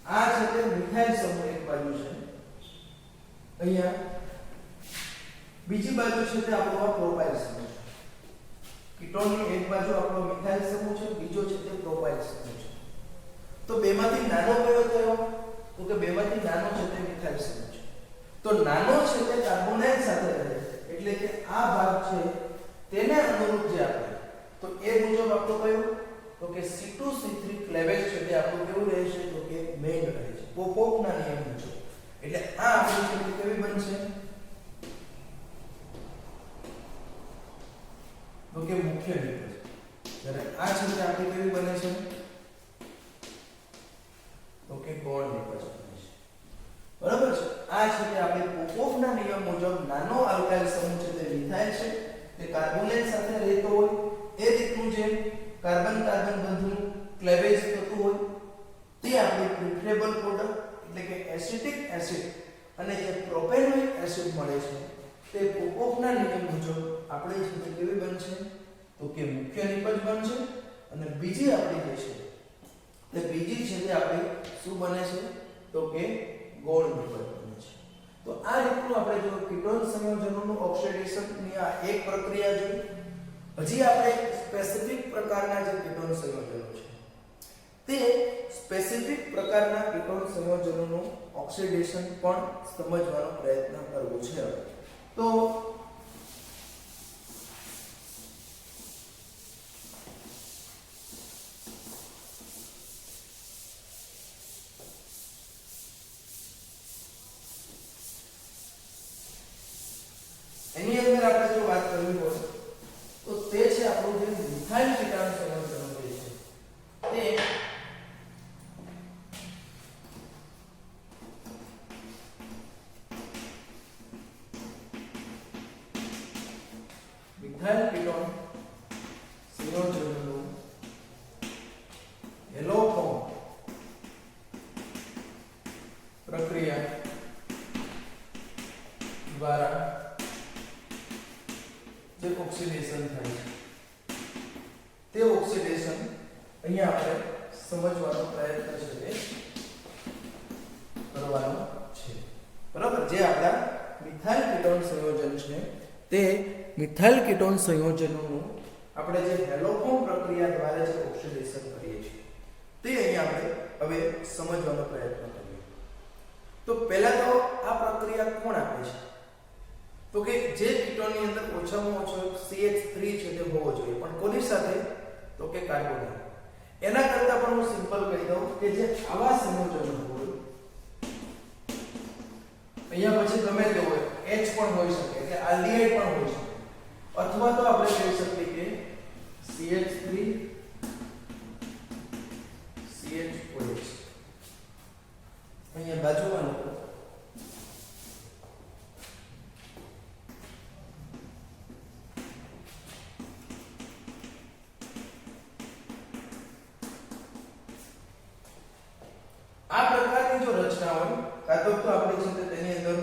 આ છે તે મિથાઇલ સમૂહ એક બાજુ છે, અહીંયા બીજી બાજુ છે તે આપણો પ્રોપાઇલ સમૂહ છે. કીટોનની એક બાજુ આપણો મિથાઇલ સમૂહ છે, બીજો છે તે પ્રોપાઇલ સમૂહ છે. તો બેમાંથી નાનો કયો થયો? તો કે બેમાંથી નાનો છે તે મિથાઇલ સમૂહ છે. તો નાનો છે તે કાર્બોનાઇલ સાથે રહે એટલે કે આ ભાગ છે તેને અનુરૂપ જે આપણે તો એ મુજબ આપણો કયો? તો કે C2C3 ક્લેવેજ છે તે આપણું કેવું રહેશે? તો કે મેઇન રહે છે પોપોફના નિયમ મુજબ. એટલે આ આપણી છે કેવી બનશે? તો કે મુખ્ય નિપજ. જ્યારે આ છે તે આપણી કેવી બને છે? તો કે ગૌણ નિપજ બને છે. બરાબર છે. આ છે તે આપણે પોપોફના નિયમ મુજબ નાનો આલ્કાઇલ સમૂહ છે તે મિથાઇલ છે તે કાર્બોનાઇલ સાથે રહેતો હોય એ રીતનું જે કાર્બન કાર્બન બંધનું ક્લેવેજ થતું હોય તે આપણી પ્રિફરેબલ પ્રોડક્ટ એટલે કે એસિટિક એસિડ અને જે પ્રોપેનોઇક એસિડ મળે છે તે પોપોફના નિયમ મુજબ આપણે છે તે કેવી બનશે? તો કે મુખ્ય નિપજ બનશે. અને બીજી આપણી જે છે તે બીજી છે તે આપણી શું બને છે? તો કે ગૌણ નિપજ બને છે. તો આ રીતનું આપણે જો કીટોન સંયોજનોનું ઓક્સિડેશનની આ એક પ્રક્રિયા જોઈ. હજી આપણે સ્પેસિફિક પ્રકારના જે કીટોન સંયોજનો છે તે સ્પેસિફિક પ્રકારના કીટોન સંયોજનોનું ઓક્સિડેશન પણ સમજવાનો પ્રયત્ન કરવો છે. તો એની અંદર આપણે જો વાત કરવી હોય તો તે છે આપણું જે મિથાઇલ કીટોન સંયોજનો જે છે તે મિથાઇલ કીટોન સંયોજનોનું હેલોફોર્મ પ્રક્રિયા દ્વારા જે ઓક્સિડેશન થાય છે તે ઓક્સિડેશન અહીંયા આપણે સમજવાનો પ્રયત્ન છે તે કરવાનો છે. બરાબર. જે આપણા મિથાઇલ કીટોન સંયોજન છે તે મિથાઇલ કીટોન સંયોજનોનું આપણે જે હેલોફોર્મ પ્રક્રિયા દ્વારા જે ઓક્સિડેશન કરીએ છીએ તે અહીંયા આપણે હવે સમજવાનો પ્રયત્ન કરીએ. તો પહેલા તો આ પ્રક્રિયા કોણ આપે છે? તો કે જે કીટોનની અંદર ઓછામાં ઓછો CH3 છે તે હોવો જોઈએ, પણ કોની સાથે? તો કે કાર્બોનાઇલ. એના કરતા પણ હું સિમ્પલ કહી દઉં કે જે આવા સંયોજનો હોય અહીંયા પછી ગમે તે હોય, H પણ હોઈ શકે એટલે આલ્ડીહાઇડ પણ હોઈ શકે, અથવા તો આપણે કહી શકીએ કે CH3 CH4H. અહીંયા બાજુમાં લખો આ પ્રકારની જો રચના હોય કાં તો આપણે છે તેની અંદર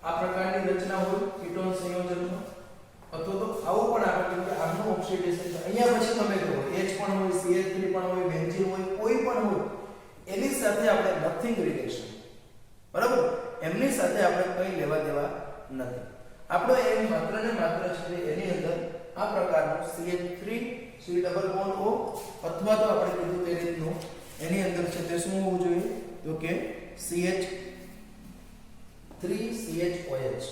આ પ્રકારની રચના હોય કીટોન સંયોજનમાં, અથવા તો આવું પણ આપણે કે આનું ઓક્સિડેશન છે અહીંયા પછી તમે જો H પણ હોય, CH3 પણ હોય, બેન્ઝીન હોય, કોઈ પણ હોય એની સાથે આપણે નથિંગ રિલેશન, બરાબર, એમની સાથે આપણે કંઈ લેવા દેવા નથી. આપણો એમ માત્ર ને માત્ર છે એની અંદર આ પ્રકારનું CH3 C double bond O અથવા તો આપણે કીધું તે રીતનું એની અંદર છે તે શું હોવું જોઈએ તો કે CH3CHOH.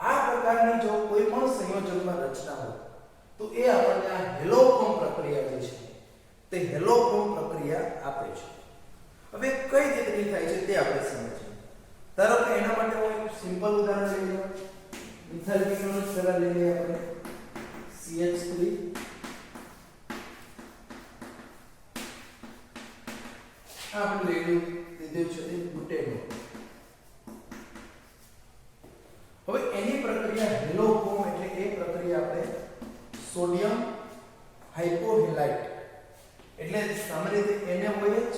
આ પ્રકારની જો કોઈ પણ સંયોજનમાં રચના હોય તો એ આપણને આ હેલો ફોર્મ પ્રક્રિયા જે છે તે હેલો ફોર્મ પ્રક્રિયા આપે છે. હવે કઈ રીતની થાય છે તે આપણે સમજીએ. ધારો કે એના માટે હું એક સિમ્પલ ઉદાહરણ લઈ લઉં. મિથાઇલ કીટોન પહેલા લઈ લઈએ આપણે CH3 આપણે લીધું છે બુટેનો. હવે એની પ્રક્રિયા હેલો ફોર્મ એટલે એ પ્રક્રિયા આપણે સોડિયમ હાઇપોહેલાઇટ એટલે સામાન્ય રીતે NaOH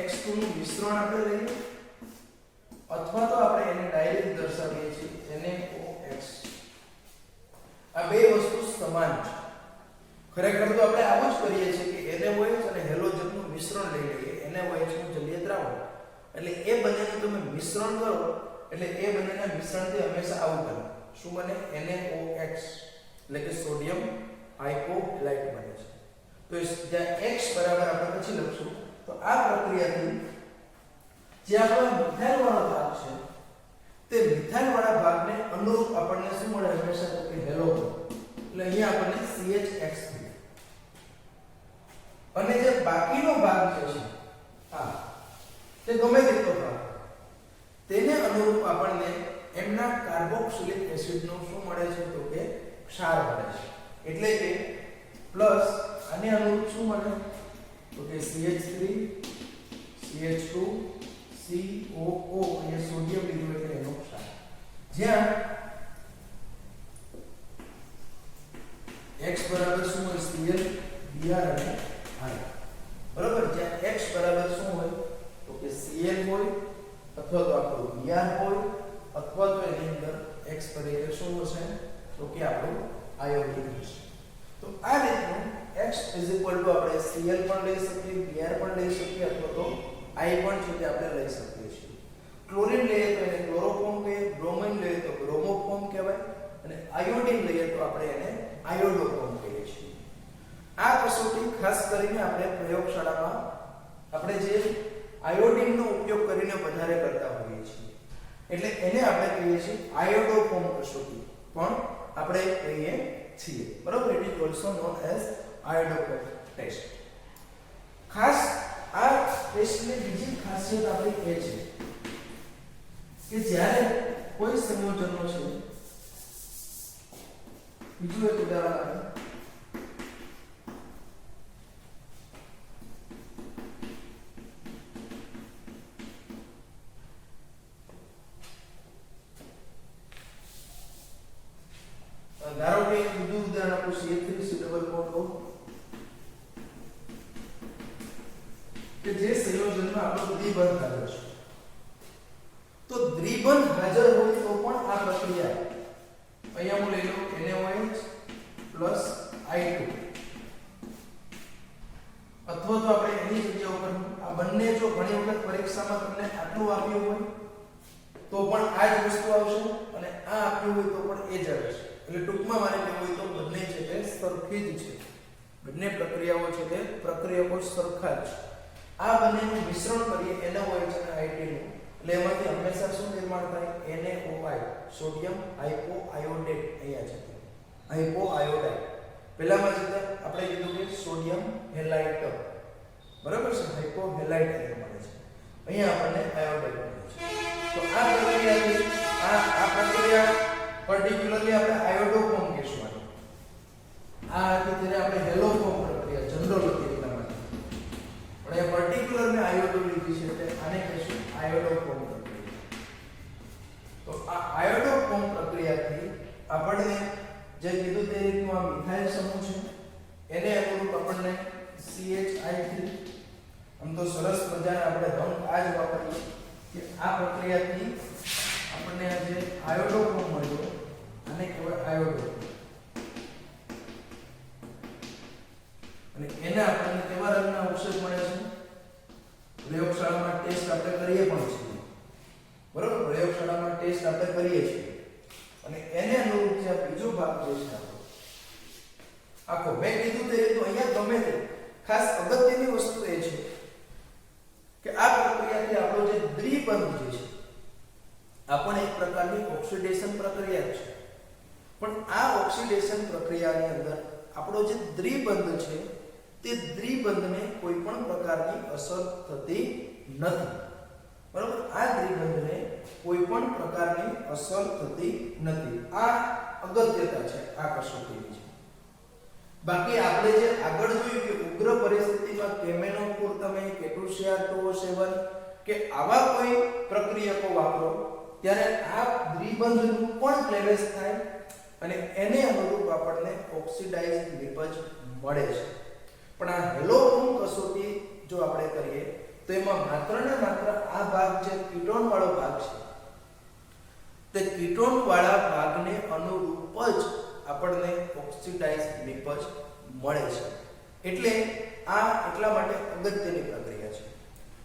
X2 નું મિશ્રણ આપણે લઈએ અથવા તો આપણે એને ડાયરેક્ટ દર્શાવીએ છીએ NaOX. આ બે વસ્તુ સમાન છે. ખરેખર તો આપણે આવું જ કરીએ છીએ કે NaOH અને હેલોજનનું મિશ્રણ લઈ લઈએ, NaOH નું જલીય દ્રાવણ, એટલે એ બંનેનું તમે મિશ્રણ કરો એટલે એ બંનેના મિશ્રણથી હંમેશા આવું બને. શું બને? NaOX એટલે કે સોડિયમ હાઇપોહેલાઇટ બને છે. તો જ્યાં X બરાબર આપણે પછી લખશું તો આ પ્રક્રિયાથી જે આપણો મિથાઇલ વાળો ભાગ છે તે મિથાઇલ વાળા ભાગને અનુરૂપ આપણને શું મળે હંમેશા તો કે હેલો. એટલે અહીંયા આપણને CHX અને જે બાકીનો ભાગ છે આ તે ગમે તેટલો ભાગ તેને અનુરૂપ આપણને એમના કાર્બોક્સિલિક એસિડનો શું મળે છે તો કે ક્ષાર મળે છે. એટલે કે પ્લસ આને અનુરૂપ શું મળે તો કે CH3 CH2 COO એ સોડિયમ લીધું એટલે એનો ક્ષાર. જ્યાં x બરાબર શું હોય Cl Br અને R, બરાબર. જ્યાં x બરાબર શું હોય તો કે Cl હોય અથવા તો આપણું Br હોય અથવા તો એની અંદર x તરીકે શું હશે તો કે આપણું આયોડિન હશે. તો આ રીતનું x આપણે Cl પણ લઈ શકીએ, Br પણ લઈ શકીએ અથવા તો I પણ છે તે આપણે લઈ શકીએ છીએ. ક્લોરીન લઈએ તો એને ક્લોરોફોર્મ કહીએ, બ્રોમિન લઈએ તો બ્રોમોફોર્મ કહેવાય અને આયોડિન લઈએ તો આપણે એને આયોડોફોર્મ કહીએ છીએ. આ કસોટી ખાસ કરીને આપણે પ્રયોગશાળામાં આપણે જે આયોડિનનો ઉપયોગ કરીને વધારે કરતા હોઈએ છીએ એટલે એને આપણે કહીએ છીએ આયોડોફોર્મ કસોટી પણ આપણે કહીએ છીએ, બરાબર. It is also known as iodoform test. ખાસ આ ટેસ્ટની બીજી ખાસિયત આપણી એ છે કે જ્યારે કોઈ સંયોજનો છે, બીજું એક ઉદાહરણ ધારો કે બીજું ઉદાહરણ આપણું CH3 C double bond O કે જે સંયોજનમાં આપણો દ્વિબંધ હાજર છે. તો દ્વિબંધ હાજર હોય તો પણ આ પ્રક્રિયા અહીંયા હું લઈ લઉં NaOH I2 અથવા તો આપણે એની જગ્યા ઉપર આ બંને જો ઘણી વખત પરીક્ષામાં તમને આટલું આપ્યું હોય તો પણ આ જ વસ્તુ આવશે અને આ આપ્યું હોય તો પણ એ જ આવશે. એટલે ટૂંકમાં મારે કહેવું હોય તો બંને છે તે સરખી જ છે, બંને પ્રક્રિયાઓ છે તે પ્રક્રિયાઓ સરખા જ છે. આ બંનેનું મિશ્રણ કરીએ NaOH અને I2 નું એટલે એમાંથી હંમેશા શું નિર્માણ થાય NaOI સોડિયમ હાઇપોઆયોડેટ. અહીંયા છે હાઇપોઆયોડાઇડ. પહેલામાં છે આપણે કીધું કે સોડિયમ હેલાઇટ, બરાબર છે, હાઇપોહેલાઇટ એટલે મળે છે. અહીંયા આપણને આયોડાઇડ મળે છે. તો આ પ્રક્રિયાથી આ પ્રક્રિયા પર્ટિક્યુલરલી આપણે આયોડોફોર્મ કહીશું. આ હતી ત્યારે આપણે હેલોફોર્મ પ્રક્રિયા જનરલ હતી એટલા માટે, પણ એ પર્ટિક્યુલર મે આયોડો લીધી છે એટલે આને કહીશું આયોડોફોર્મ પ્રક્રિયા. તો આ આયોડોફોર્મ પ્રક્રિયાથી આપણને જે કીધું તે રીતનું આ મિથાઇલ સમૂહ છે એને અનુરૂપ આપણને CHI3 આમ તો સરસ મજાના આપણે રંગ આ જ વાપરીએ કે આ પ્રક્રિયાથી આપણને આ જે આયોડોફોર્મ મળ્યો આને કહેવાય આયોડોફોર્મ. અને એને આપણને કેવા રંગના અવશેષ મળે છે અને એને અનુરૂપ જે બીજો ભાગ જે છે આપણો આખો મેં કીધું તે રીતનું અહીંયા ગમે તે ખાસ અગત્યની વસ્તુ એ છે કે આ પ્રક્રિયાથી આપણો જે દ્વિબંધ જે છે આ પણ એક પ્રકારની ઓક્સિડેશન પ્રક્રિયા જ છે, પણ આ ઓક્સિડેશન પ્રક્રિયાની અંદર આપણો જે દ્વિબંધ છે તે દ્વિબંધને કોઈ પણ પ્રકારની અસર થતી નથી, બરાબર? આ દ્વિબંધને કોઈ પણ પ્રકારની અસર થતી નથી. આ અગત્યતા છે આ કસોટીની છે. બાકી આપણે જે આગળ જોયું કે ઉગ્ર પરિસ્થિતિમાં કેમેનોફોર તમે K2Cr2O7 કે આવા કોઈ પ્રક્રિયકો વાપરો ત્યારે આ દ્વિબંધનું પણ ક્લેવેશ થાય અને એને અનુરૂપ આપણને ઓક્સિડાઇઝ્ડ લિપજ મળે છે. પણ આ હેલોબ્રૂમ કસોટી જો આપણે કરીએ તો એમાં માત્ર ને માત્ર આ ભાગ જે કીટોન વાળો ભાગ છે તે કીટોન વાળા ભાગને અનુરૂપ જ આપણને ઓક્સિડાઇઝ્ડ લિપજ મળે છે. એટલે આ એટલા માટે અગત્યની પ્રક્રિયા છે.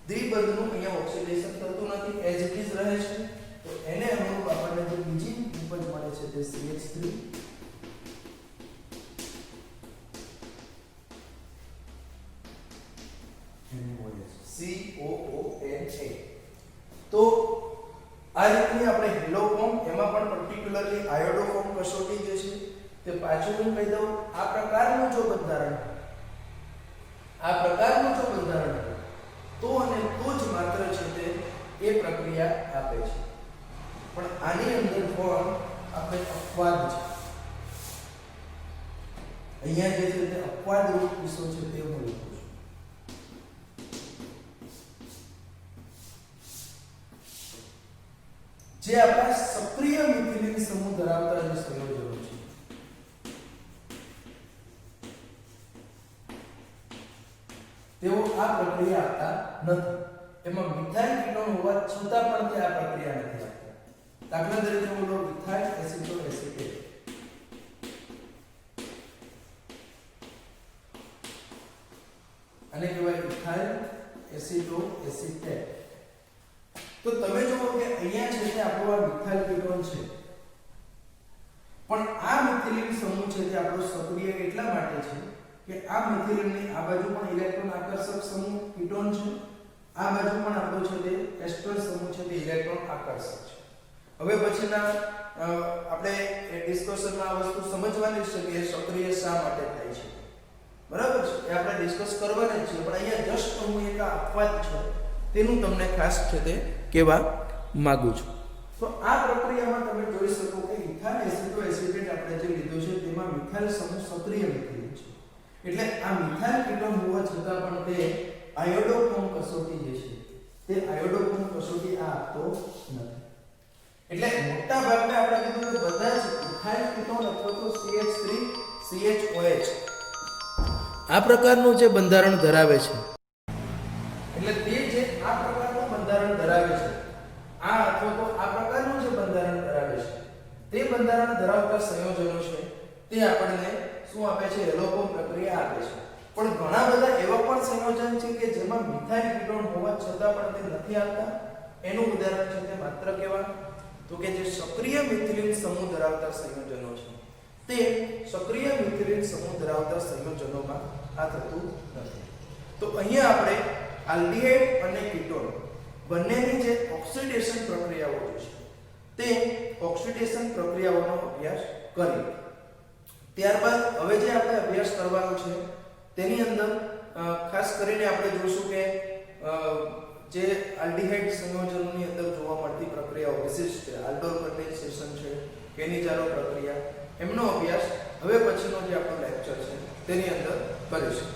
દ્વિબંધનું અહીંયા ઓક્સિડેશન થતું નથી, એઝ ઇટ ઇઝ રહે છે. તો એને અનુરૂપ આપણને જે બીજી લિપજ મળે છે તે CH3 COONA. તો આ રીતની આપણે હેલો ફોર્મ એમાં પણ પર્ટિક્યુલરલી આયોડો ફોર્મ કસોટી જે છે તે પાછું હું કહી દઉં આ પ્રકારનું જો બંધારણ તો અને તો જ માત્ર છે તે એ પ્રક્રિયા આપે છે. પણ આની અંદર ફોર્મ આપણે અપવાદ છે. અહીંયા જે છે તે અપવાદ રૂપ વિષય છે તે હું લખું છું. જે આપણા સક્રિય મિથિલિન સમૂહ ધરાવતા જે સંયોજનો છે તેઓ આ પ્રક્રિયા આપતા નથી. એમાં મિથાઇલ કીટોન હોવા છતાં પણ તે આ પ્રક્રિયા નથી આપતા. દાખલા તરીકે બોલો મિથાઇલ એસિટોએસિટેટ અને કહેવાય મિથાઇલ એસિટોએસિટેટ. તો તમે જુઓ કે અહીંયા છે તે આપણો આ મિથાઇલ કીટોન છે, પણ આ મિથિલિન સમૂહ છે તે આપણો સક્રિય એટલા માટે છે કે આ મિથિલિનની આ બાજુ પણ ઇલેક્ટ્રોન આકર્ષક સમૂહ કીટોન છે, આ બાજુ પણ આપણો છે તે એસ્ટર સમૂહ છે તે ઇલેક્ટ્રોન આકર્ષક છે. હવે પછીના આપણે ડિસ્કશનમાં આ વસ્તુ સમજવાની છે કે સક્રિય શા માટે થાય છે, બરાબર છે? એ આપણે ડિસ્કસ કરવાના છે, પણ અહીંયા જસ્ટ હું એક અપવાદ છે તેનું તમને ખાસ છે તે કહેવા માંગુ છું. તો આ પ્રક્રિયામાં તમે જોઈ શકો કે ઇથાઇલ એસિટોએસિટેટ આપણે જે લીધું છે તેમાં મિથાઇલ સમૂહ સક્રિય મિથિલિન છે. એટલે આ મિથાઇલ કીટોન હોવા છતાં પણ તે આયોડોફોર્મ કસોટી જે છે તે આયોડોફોર્મ કસોટી આ આપતો નથી. એટલે મોટા ભાગના આપણે કીધું કે બધા જ ઇથાઇલ કીટોન અથવા તો CH3 CHOH આ પ્રકારનું જે બંધારણ ધરાવે છે, એટલે તે જે આ પ્રકારનું બંધારણ ધરાવે છે, આ અથવા તો આ પ્રકારનું જે બંધારણ ધરાવે છે તે બંધારણ ધરાવતા સંયોજનો છે તે આપણને શું આપે છે? હેલોફોર્મ પ્રક્રિયા આપે છે. પણ ઘણા બધા એવા પણ સંયોજન છે કે જેમાં મિથાઇલ કીટોન હોવા છતાં પણ તે નથી આપતા. એનું ઉદાહરણ છે તે માત્ર કેવા? તો કે જે સક્રિય મિથિલિન સમૂહ ધરાવતા સંયોજનો છે તે સક્રિય મિથિલિન સમૂહ ધરાવતા સંયોજનોમાં આ થતું નથી. તો અહીંયા આપણે આલ્ડીહાઇડ અને કીટોન બંનેની જે ઓક્સિડેશન પ્રક્રિયાઓ છે તે ઓક્સિડેશન પ્રક્રિયાઓનો અભ્યાસ કરી. ત્યારબાદ હવે જે આપણે અભ્યાસ કરવાનો છે તેની અંદર ખાસ કરીને આપણે જોશું કે જે આલ્ડીહાઇડ સંયોજનોની અંદર જોવા મળતી પ્રક્રિયાઓ વિશિષ્ટ છે, આલ્ડોલ કન્ડેન્સેશન છે, કેનિજારો પ્રક્રિયા, એમનો અભ્યાસ હવે પછીનો જે આપણો લેક્ચર છે તેની અંદર કરીશું.